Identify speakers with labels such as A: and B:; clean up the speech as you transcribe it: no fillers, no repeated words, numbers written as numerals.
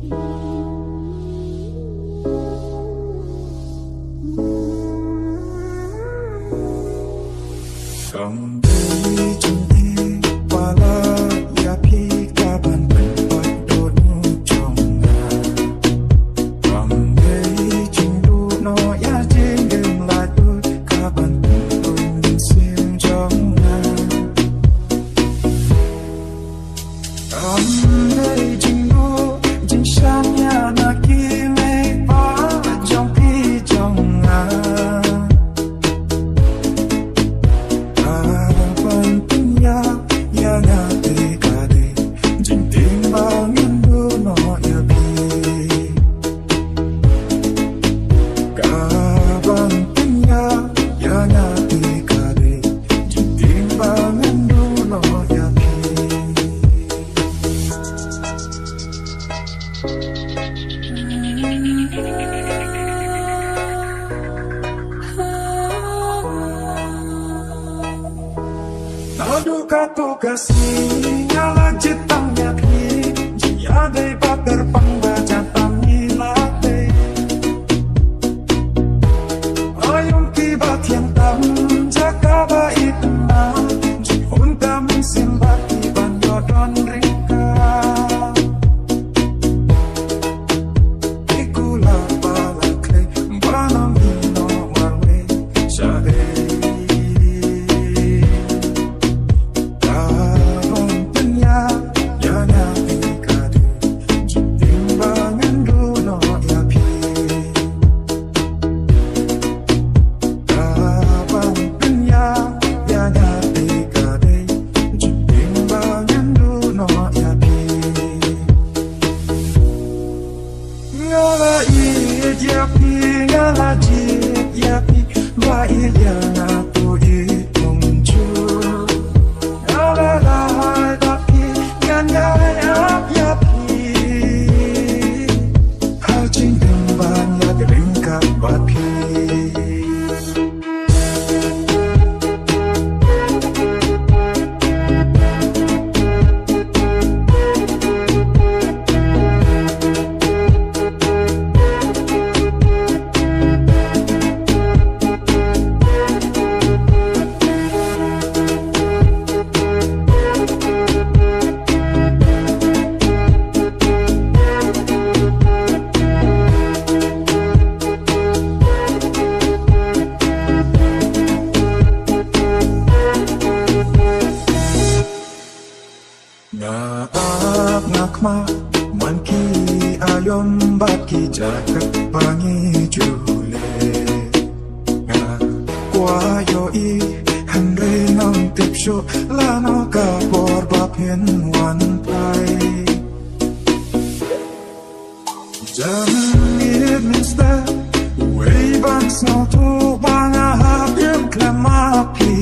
A: Cầm tay chung đi qua la ya phi cả bàn bên bát đốt trong nhà. Cầm tay chung đu nó ya trên đường lại đốt cả bàn bên đun xiêm trong nhà. Cầm tay chung đu trên sàn nhà na kia mây phá trong phi trong nhà. Aduh kasih nyala citangnya kini dia dei bakar pembaca tamilate ayung kibat yang tam jaga baik tenang jihun kami simbak iban yodon ringka ikula balakle banam hino warwe syade. Ngakma manki ayom baki jagat bangi jule nga kwa yo I hanre nang tipsho lano ka por bapien wan pai Jamin it means that way back snow to banga hapim klamapi